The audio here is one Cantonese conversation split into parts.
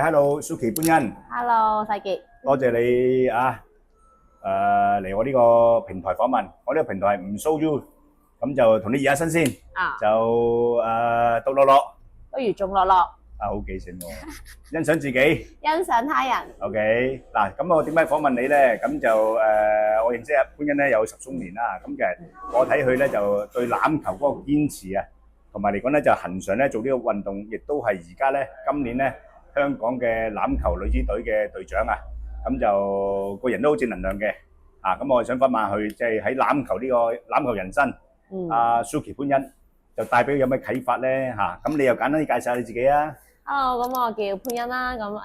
Hello，Suki 潘欣，Hello，世傑。多謝你嚟我呢個平台訪問。我呢個平台係唔 show you，咁就同你熱下身先，就獨樂樂不如眾樂樂，好記性喎，欣賞自己。欣賞他人。OK，嗱，咁我點解訪問你咧？咁就我認識阿潘欣咧有10年啦。咁其實我睇佢咧就對欖球嗰個堅持啊，同埋嚟講咧就恒常咧做呢個運動，亦都係而家咧今年咧香港嘅欖球女子隊嘅隊長啊。咁就個人都好正能量嘅啊！咁我想訪問佢，即係喺欖球呢個欖球人生，阿 Suki 潘欣就帶俾佢有咩啟發咧嚇？咁你又簡單啲介紹下你自己啊？Hello，咁我叫潘欣啦，咁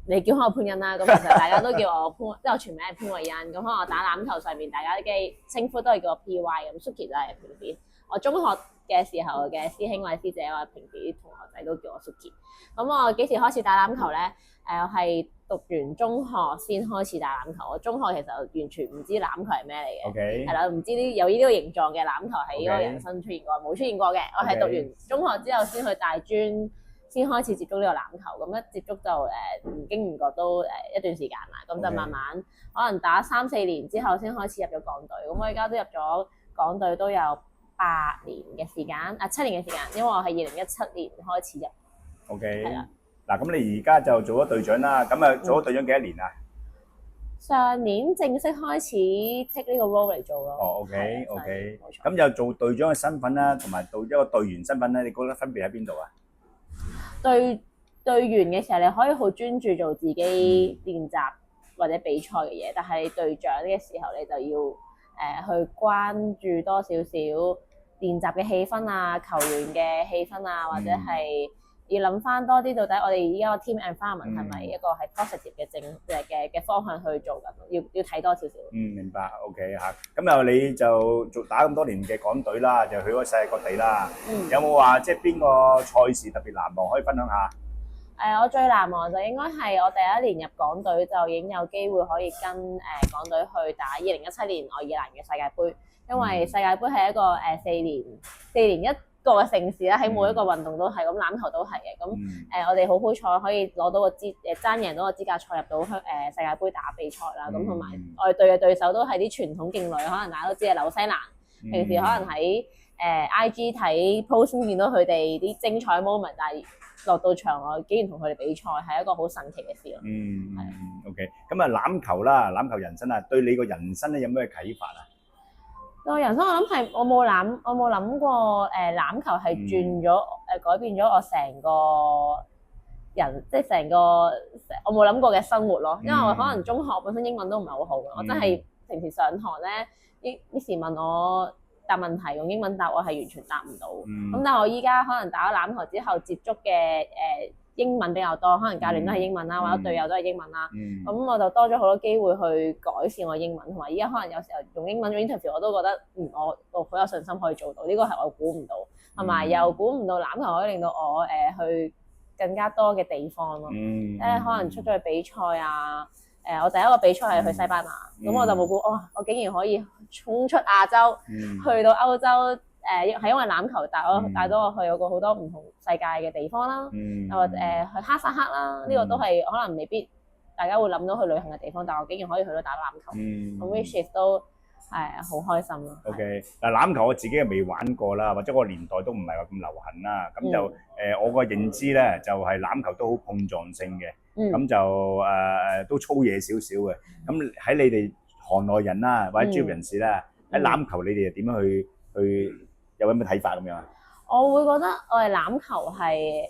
你叫我潘欣啦，咁其實大家都叫我潘，即係我全名係潘慧欣。咁可能我打欖球上面大家嘅稱呼都係叫我 PY，咁 Suki 就係平時我中學嘅時候嘅師兄或者師姐，我平時啲同學仔都叫我 Suki。咁我幾時開始打欖球咧？我係讀完中學先開始打欖球。我中學其實完全唔知欖球係咩嚟嘅， ？OK，係啦，唔知有呢個形狀嘅欖球喺我人生出現過，冇出現過嘅。我係讀完中學之後先去大專，先開始接觸呢個欖球。咁一接觸就唔經唔覺都一段時間啦。咁就慢慢可能打3-4年之後先開始入咗港隊。咁我而家都入咗港隊都有8年嘅時間，7年嘅時間，因為我係2017年開始入。OK，係啦。嗱，咁你而家就做咗隊長啦，咁啊做咗隊長幾多年啊？上年正式開始 take 呢個 role 嚟做咯。哦，OK，咁就做隊長嘅身份啦，同埋到一個隊員身份咧，你覺得分別喺邊度啊？隊員嘅時候，你可以好專注做自己練習或者比賽嘅嘢，但係隊長嘅時候，你就要去關注多少少練習嘅氣氛啊、球員嘅氣氛啊，或者係要諗翻多啲，到底我哋依家個 team environment 係咪一個係 positive 嘅方向去做緊？要睇多少少。明白。OK 嚇，咁又你就打咁多年嘅港隊啦，就去咗世界各地啦。有冇話即係邊個賽事特別難忘可以分享下？我最難忘就應該係我第一年入港隊就已經有機會可以跟港隊去打2017年愛爾蘭嘅世界盃，因為世界盃係一個4年一個嘅盛事啦，喺每一個運動都係咁，欖球都係嘅。咁我哋好彩可以攞到個爭贏到個資格賽入到世界盃打比賽啦。咁同埋我哋隊嘅對手都係啲傳統勁旅，可能大家都知係紐西蘭。平時可能喺IG 睇 post 見到佢哋啲精彩 moment， 但係落到場我竟然同佢哋比賽，係一個好神奇嘅事咯。OK， 咁啊欖球啦，欖球人生啊，對你個人生咧有咩啟發啊？個人生我諗係我冇諗過欖球係轉咗改變咗我成個人，即係成個我冇諗過嘅生活咯。因為我可能中學本身英文都唔係好好嘅，我真係平時上堂咧，Miss問我答問題用英文答，我係完全答唔到。咁但係我依家可能打咗欖球之後接觸嘅英文比較多，可能教練都係英文啦，或者隊友都係英文啦。咁我就多咗好多機會去改善我英文，同埋依家可能有時候用英文做 interview，我都覺得我好有信心可以做到。呢個係我估唔到，同埋又估唔到欖球可以令到我去更加多嘅地方咯。可能出咗去比賽啊，我第一個比賽係去西班牙，咁我就冇估，我竟然可以衝出亞洲，去到歐洲。係因為欖球帶到我去有個好多唔同世界嘅地方啦，又或者去哈薩克啦，呢個都係可能未必大家會諗到去旅行嘅地方，但係我竟然可以去到打欖球，咁 which is 都係好開心咯。OK， 嗱欖球我自己係未玩過啦，或者個年代都唔係話咁流行啦，咁就我個認知咧就係欖球都好碰撞性嘅，咁就都粗野少少嘅。咁喺你哋行內人啦，或者專業人士啦，喺欖球你哋點樣去有咩睇法咁樣啊？我會覺得我哋欖球係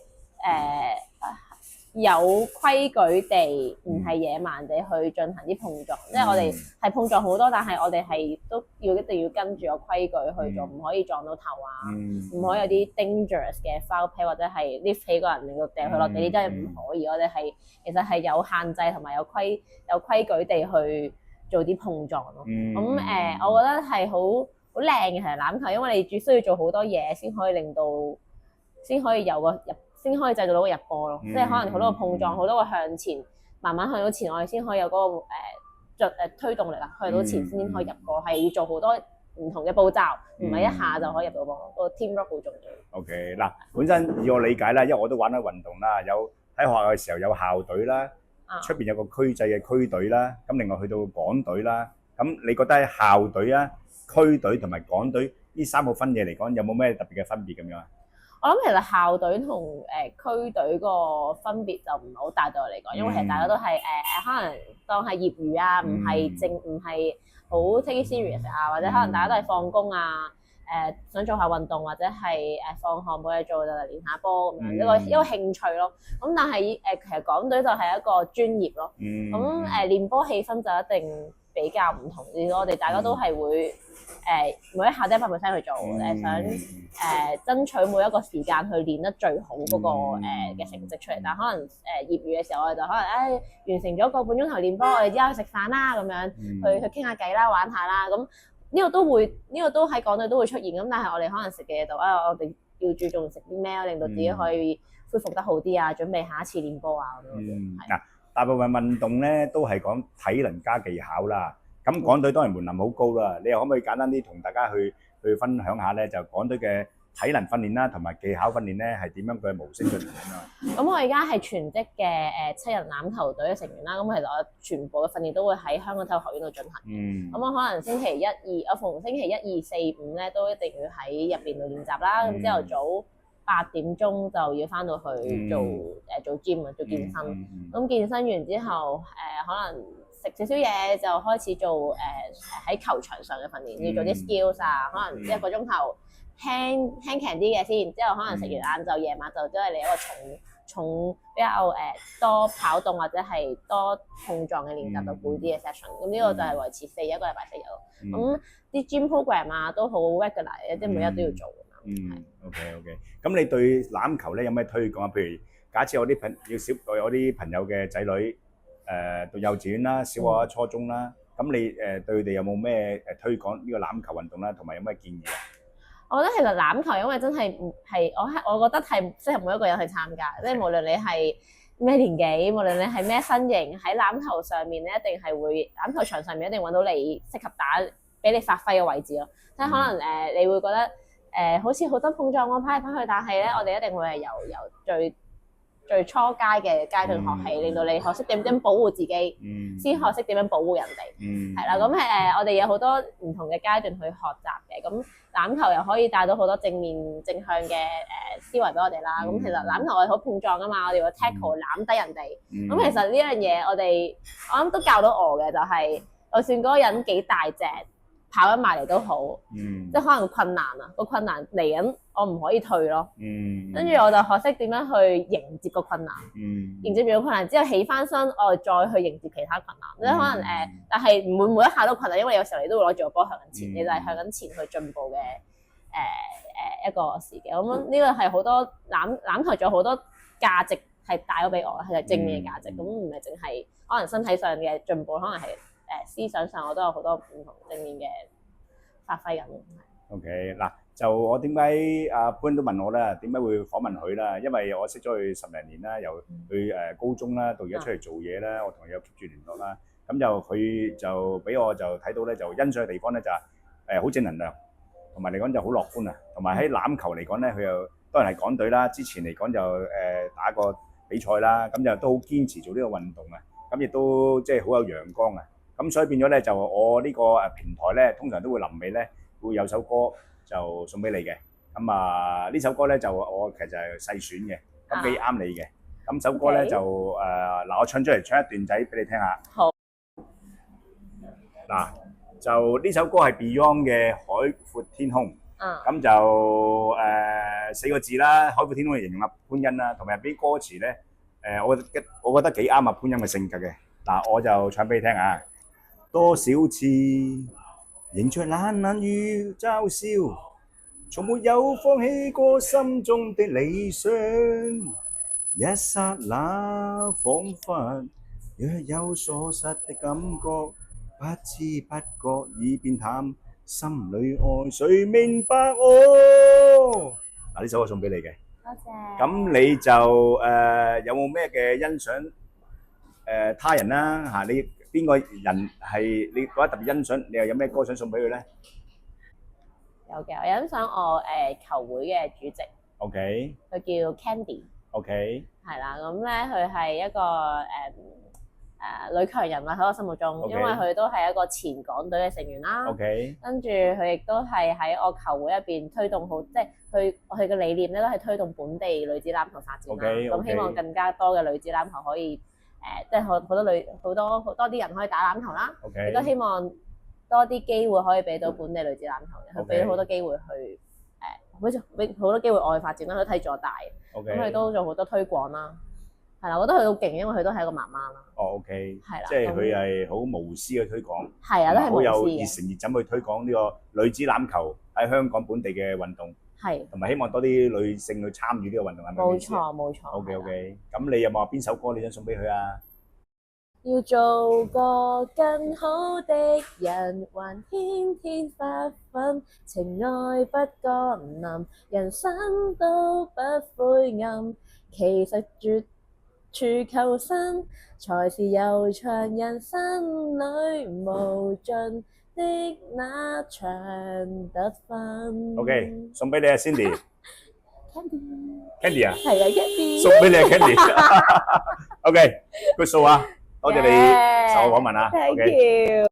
有規矩地，唔係野蠻地去進行啲碰撞。即係我哋係碰撞好多，但係我哋係都一定要跟住個規矩去做，唔可以撞到頭啊，唔可以有啲 dangerous 嘅 foul play 或者係 lift 起個人令到掟佢落地，呢啲真係唔可以。我哋其實係有限制同埋有規矩地去做啲碰撞咯。我覺得係好靚嘅，其實欖球，因為你只需要做好多嘢先可以先可以製造到個入波咯。即係可能好多個碰撞，好多個向前，慢慢向到前，我哋先可以有嗰個推動力啦，去到前先可以入波。係要做好多唔同嘅步驟，唔係一下就可以入到波。個 teamwork 好重要。OK， 嗱，本身以我理解啦，因為我都玩開運動啦，有喺學校嘅時候有校隊啦，啊出邊有個區制嘅區隊啦，咁另外去到港隊啦。咁你覺得喺校隊啊、區隊同埋港隊呢三個分野嚟講，有冇咩特別嘅分別咁樣啊？我諗其實校隊同區隊個分別就唔係好大對我嚟講，因為其實大家都係可能當係業餘啊，唔係好 take it serious 啊，或者可能大家都係放工啊，想做下運動或者係放學冇嘢做就嚟練下波咁樣，一個興趣咯。咁但係其實港隊就係一個專業咯。咁練波氣氛就一定比較唔同啲咯。我哋大家都係會每一下都100%去做，想爭取每一個時間去練得最好嗰個嘅成績出嚟。但可能業餘嘅時候，我哋就可能完成咗個半鐘頭練波，我哋之後去食飯啦咁樣，去傾下偈啦，玩下啦。咁呢個都喺港隊都會出現。咁但係我哋可能食嘅嘢就我哋要注重食啲咩，令到自己可以恢復得好啲啊，準備下一次練波啊咁樣。嗱，大部分運動咧都係講體能加技巧啦。咁港隊當然門檻好高啦，你又可唔可以簡單啲同大家去分享下咧？就港隊嘅體能訓練啦，同埋技巧訓練咧係點樣嘅模式進行啊？咁我而家係全職嘅7人欖球隊嘅成員啦。咁其實我全部嘅訓練都會喺香港體育學院度進行。咁我可能星期1、2，我逢星期1、2、4、5咧都一定要喺入邊度練習啦。咁朝頭早8點鐘就要翻到去做 gym 啊，做健身。咁健身完之後，可能食少少嘢就開始做喺球場上嘅訓練，要做啲 skills 啊，可能1個鐘頭輕強啲嘅先，之後可能食完晏晝夜晚就都係嚟一個重比較多跑動或者係多碰撞嘅練習，就攰啲嘅 session。咁呢個就係維持一個禮拜4日咯。咁啲 gym program 啊都好 regular 嘅，即係每日都要做。OK。咁你對欖球咧有咩推廣啊？譬如假設我啲朋友嘅仔女讀幼稚園啦、小學啦、初中啦，咁你對佢哋有冇咩推廣呢個欖球運動啦，同埋有咩建議啊？我覺得其實欖球因為真係我覺得係適合每一個人去參加，即係無論你係咩年紀，無論你係咩身形，喺欖球上面咧，一定係會欖球場上面一定揾到你適合打俾你發揮嘅位置咯。即係可能你會覺得好似好多碰撞喎，跑嚟跑去，但係咧我哋一定會係由最初階嘅階段學起，令到你學識點保護自己，先學識點樣保護人哋。係啦，咁我哋有好多唔同嘅階段去學習嘅。咁欖球又可以帶到好多正向嘅思維俾我哋啦。咁其實欖球我哋好碰撞㗎嘛，我哋會 tackle 攬低人哋。咁其實呢樣嘢我諗都教到我嘅，就係就算嗰個人幾大隻，跑緊埋嚟都好，即係可能困難啊，個困難嚟緊，我唔可以退咯。跟住我就學識點樣去迎接個困難，迎接完個困難之後起翻身，我再去迎接其他困難。即係可能但係唔會每一下都困難，因為有時候你都會攞住個波向緊前，你就係向緊前去進步嘅一個時機。咁呢個係好多欖球仲有好多價值係帶咗俾我，係正面嘅價值。咁唔係淨係可能身體上嘅進步，可能係思想上我都有好多唔同正面嘅發揮緊。OK， 嗱就我點解阿潘都問我啦，點解會訪問佢啦？因為我識咗佢10零年啦，由佢高中啦到而家出嚟做嘢啦，我同佢有 keep 住聯絡啦。咁就佢就俾我就睇到咧，就欣賞嘅地方咧就係好正能量，同埋嚟講就好樂觀啊。同埋喺欖球嚟講咧，佢又當然係港隊啦。之前嚟講就打過比賽啦，咁就都好堅持做呢個運動啊。咁亦都即係好有陽光啊。咁所以變咗咧，就我呢個平台咧，通常都會臨尾咧會有首歌就送俾你嘅。咁呢首歌咧就我其實就係細選嘅，咁幾啱你嘅。咁首歌咧就我唱出嚟唱一段仔俾你聽下。好。嗱，就呢首歌係 Beyond 嘅《海闊天空》。咁就4個字啦，《海闊天空》嚟形容阿潘欣啦，同埋入邊歌詞咧，我覺得幾啱阿潘欣嘅性格嘅。嗱，我就唱俾你聽啊！多少次迎着冷冷雨嘲笑，從沒有放棄過心中的理想。一剎那彷彿若有所失的感覺，不知不覺已變淡，心裏愛誰明白我？嗱，呢首歌送俾你嘅，多謝。咁你就有冇咩嘅欣賞他人啦嚇？你邊個人係你覺得特別欣賞？你又有咩歌想送俾佢咧？有嘅，我欣賞我球會嘅主席。OK。佢叫 Candy。OK。係啦，咁咧佢係一個女強人啦喺我心目中， OK 因為佢都係一個前港隊嘅成員啦。 OK，跟住佢亦都係喺我球會入邊推動好，即係佢嘅理念咧都係推動本地女子籃球發展啦。 OK，咁希望更加多嘅女子籃球可以即係好多啲人可以打籃球啦。 OK，亦都希望多啲機會可以俾到本地女子籃球嘅，佢 OK 俾好多機會去好似俾好多機會我去發展啦。佢睇住我大， OK，咁佢都做好多推廣啦。係啦，我覺得佢好勁，因為佢都係一個媽媽啦。哦 OK，係啦即係佢係好無私嘅推廣，係啊，都係好有熱無私嘅，誠熱忱去推廣呢個女子籃球喺香港本地嘅運動，係同埋希望多啲女性去參與呢個運動，係咪咁冇意思啊錯冇錯。 ？OK 係啦 OK，咁你有冇話邊首歌你想送俾佢啊？要做個更好的人，還天天發奮，情愛不降臨，人生都不灰暗。其實絕處求生，才是悠長人生裏無盡的那場得分。 OK，送俾你啊 Cindy。 Candy 啊，係啊，Candy。送俾你啊 Candy。OK，good show 啊，多謝你受我訪問啊。 Thank OK。 you。